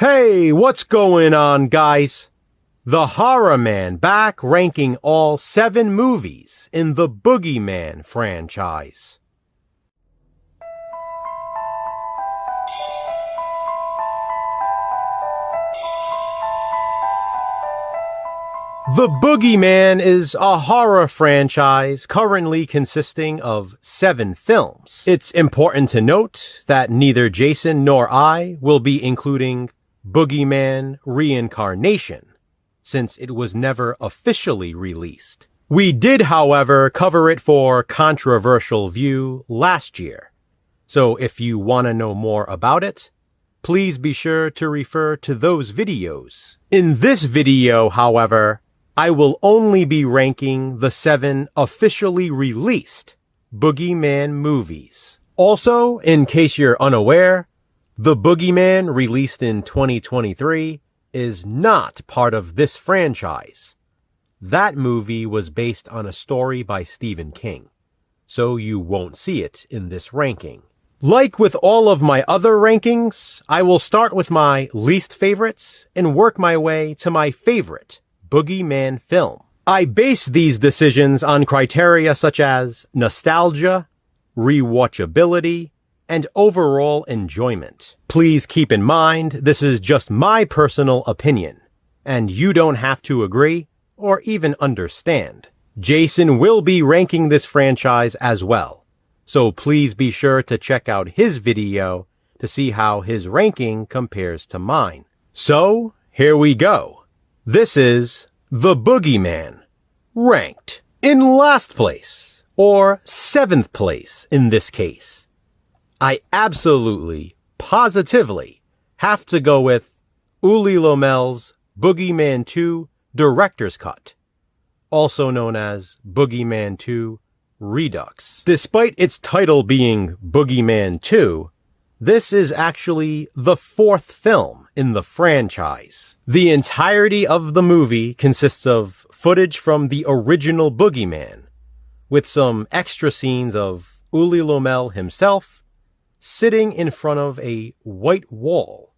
Hey, what's going on, guys? The Horror Man back ranking all 7 movies in the BOOGEYMAN franchise. The BOOGEYMAN is a horror franchise currently consisting of 7 films. It's important to note that neither Jason nor I will be including BOOGEYMAN Reincarnation, since it was never officially released. We did, however, cover it for Controversial View last year, so if you want to know more about it, please be sure to refer to those videos. In this video, however, I will only be ranking the 7 officially released BOOGEYMAN movies. Also, in case you're unaware, The BOOGEYMAN, released in 2023, is not part of this franchise. That movie was based on a story by Stephen King, so you won't see it in this ranking. Like with all of my other rankings, I will start with my least favorites and work my way to my favorite BOOGEYMAN film. I base these decisions on criteria such as nostalgia, rewatchability, and overall enjoyment. Please keep in mind, this is just my personal opinion, and you don't have to agree or even understand. Jason will be ranking this franchise as well, so please be sure to check out his video to see how his ranking compares to mine. So, here we go. This is The BOOGEYMAN Ranked. In last place, or 7th place in this case, I absolutely, positively have to go with Uli Lomel's BOOGEYMAN 2 Director's Cut, also known as BOOGEYMAN 2 Redux. Despite its title being BOOGEYMAN 2, this is actually the 4th film in the franchise. The entirety of the movie consists of footage from the original BOOGEYMAN, with some extra scenes of Uli Lomel himself sitting in front of a white wall,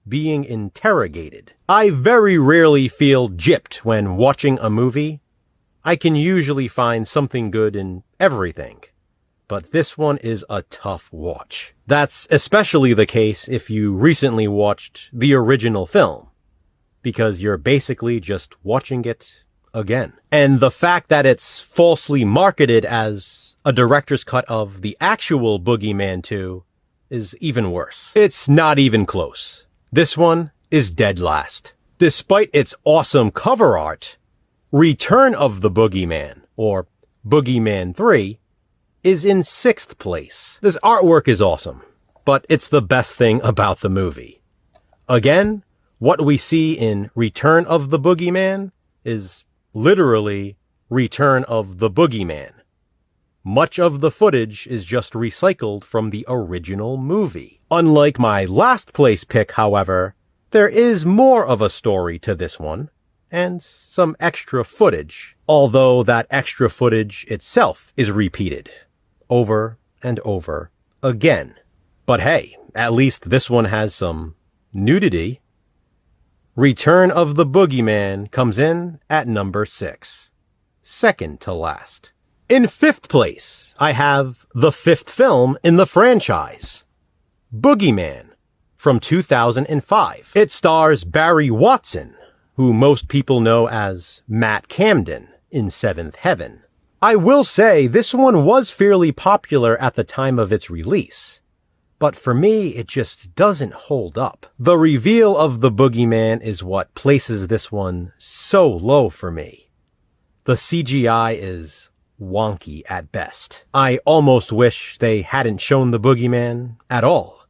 being interrogated. I very rarely feel gypped when watching a movie. I can usually find something good in everything, but this one is a tough watch. That's especially the case if you recently watched the original film, because you're basically just watching it again. And the fact that it's falsely marketed as a director's cut of the actual BOOGEYMAN 2 is even worse. It's not even close. This one is dead last. Despite its awesome cover art, Return of the BOOGEYMAN, or BOOGEYMAN 3, is in 6th place. This artwork is awesome, but it's the best thing about the movie. Again, what we see in Return of the BOOGEYMAN is literally Return of the BOOGEYMAN. Much of the footage is just recycled from the original movie. Unlike my last place pick, however, there is more of a story to this one, and some extra footage, although that extra footage itself is repeated over and over again. But hey, at least this one has some nudity. Return of the BOOGEYMAN comes in at number 6, second to last. In 5th place, I have the 5th film in the franchise, BOOGEYMAN, from 2005. It stars Barry Watson, who most people know as Matt Camden in 7th Heaven. I will say this one was fairly popular at the time of its release, but for me it just doesn't hold up. The reveal of the BOOGEYMAN is what places this one so low for me. The CGI is wonky at best. I almost wish they hadn't shown the BOOGEYMAN at all.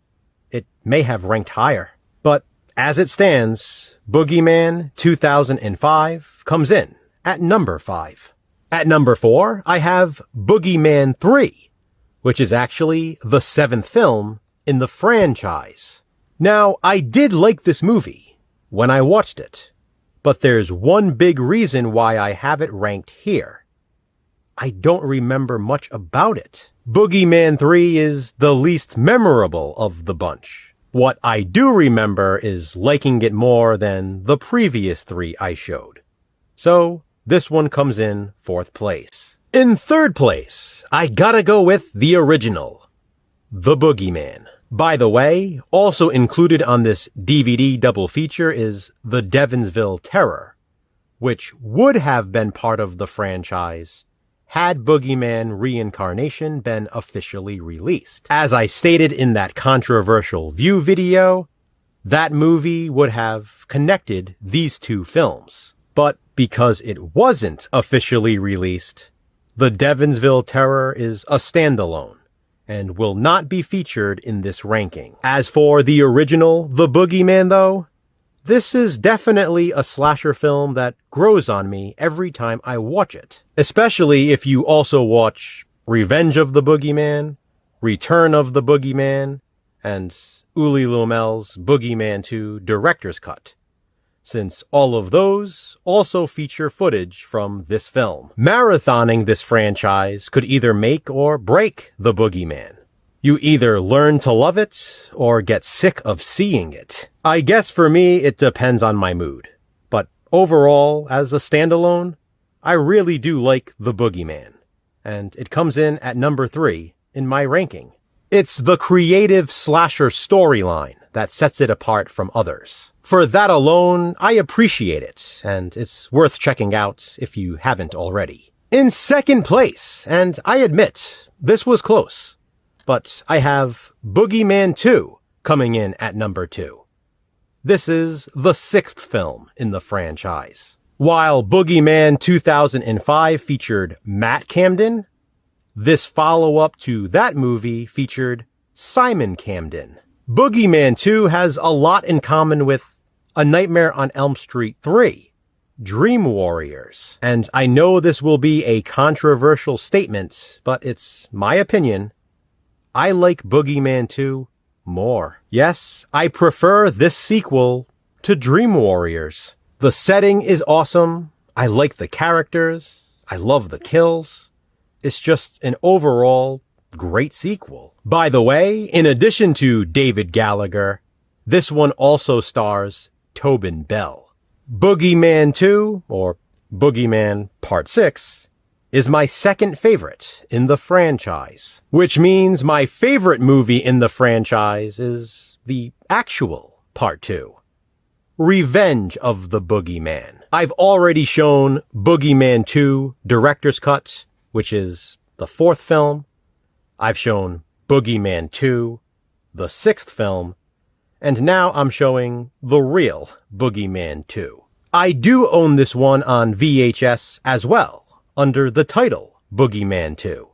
It may have ranked higher. But as it stands, BOOGEYMAN 2005 comes in at number 5. At number 4, I have BOOGEYMAN 3, which is actually the 7th film in the franchise. Now, I did like this movie when I watched it, but there's one big reason why I have it ranked here. I don't remember much about it. BOOGEYMAN 3 is the least memorable of the bunch. What I do remember is liking it more than the previous 3 I showed. So this one comes in 4th place. In 3rd place, I gotta go with the original, The Boogeyman. By the way, also included on this DVD double feature is The Devonsville Terror, which would have been part of the franchise had Boogeyman Reincarnation been officially released. As I stated in that controversial view video, that movie would have connected these 2 films. But because it wasn't officially released, The Devonsville Terror is a standalone and will not be featured in this ranking. As for the original The Boogeyman though, this is definitely a slasher film that grows on me every time I watch it. Especially if you also watch Revenge of the Boogeyman, Return of the Boogeyman, and Uli Lomel's Boogeyman 2 Director's Cut, since all of those also feature footage from this film. Marathoning this franchise could either make or break The Boogeyman. You either learn to love it or get sick of seeing it. I guess for me, it depends on my mood. But overall, as a standalone, I really do like The Boogeyman, and it comes in at number 3 in my ranking. It's the creative slasher storyline that sets it apart from others. For that alone, I appreciate it, and it's worth checking out if you haven't already. In 2nd place, and I admit, this was close, but I have Boogeyman 2 coming in at number 2. This is the 6th film in the franchise. While Boogeyman 2005 featured Matt Camden, this follow-up to that movie featured Simon Camden. Boogeyman 2 has a lot in common with A Nightmare on Elm Street 3, Dream Warriors. And I know this will be a controversial statement, but it's my opinion. I like Boogeyman 2 more. Yes, I prefer this sequel to Dream Warriors. The setting is awesome. I like the characters. I love the kills. It's just an overall great sequel. By the way, in addition to David Gallagher, this one also stars Tobin Bell. Boogeyman 2, or Boogeyman Part 6, is my 2nd favorite in the franchise, which means my favorite movie in the franchise is the actual Part 2, Revenge of the Boogeyman. I've already shown Boogeyman 2 Director's Cut, which is the 4th film. I've shown Boogeyman 2, the 6th film, and now I'm showing the real Boogeyman 2. I do own this one on VHS as well, under the title Boogeyman 2.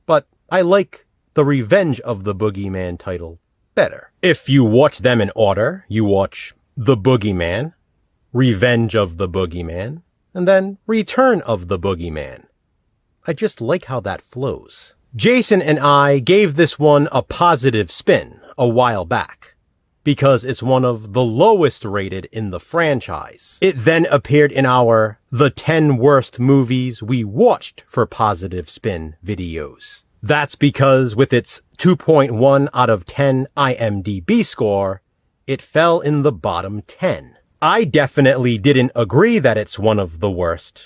But I like the Revenge of the Boogeyman title better. If you watch them in order, you watch The Boogeyman, Revenge of the Boogeyman, and then Return of the Boogeyman. I just like how that flows. Jason and I gave this one a positive spin a while back, because it's one of the lowest rated in the franchise. It then appeared in our The 10 Worst Movies We Watched for Positive Spin videos. That's because with its 2.1 out of 10 IMDb score, it fell in the bottom 10. I definitely didn't agree that it's one of the worst.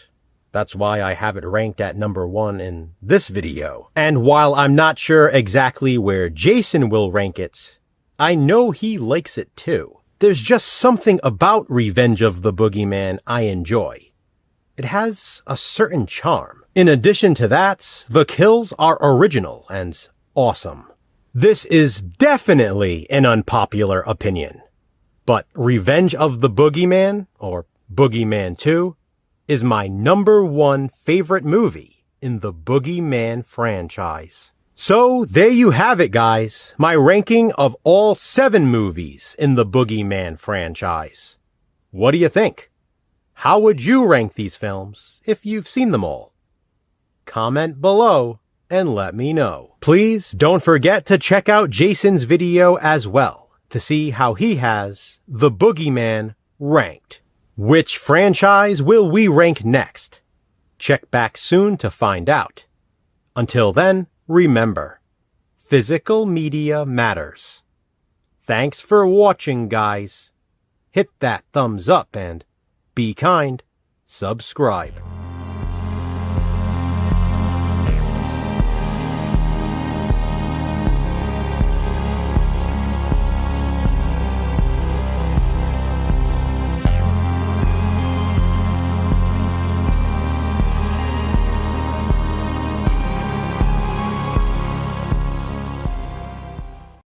That's why I have it ranked at number 1 in this video. And while I'm not sure exactly where Jason will rank it, I know he likes it too. There's just something about Revenge of the Boogeyman I enjoy. It has a certain charm. In addition to that, the kills are original and awesome. This is definitely an unpopular opinion, but Revenge of the Boogeyman, or Boogeyman 2, is my number 1 favorite movie in the Boogeyman franchise. So there you have it, guys. My ranking of all 7 movies in the Boogeyman franchise. What do you think? How would you rank these films if you've seen them all? Comment below and let me know. Please don't forget to check out Jason's video as well to see how he has the Boogeyman ranked. Which franchise will we rank next? Check back soon to find out. Until then, remember, physical media matters. Thanks for watching, guys. Hit that thumbs up and be kind. Subscribe.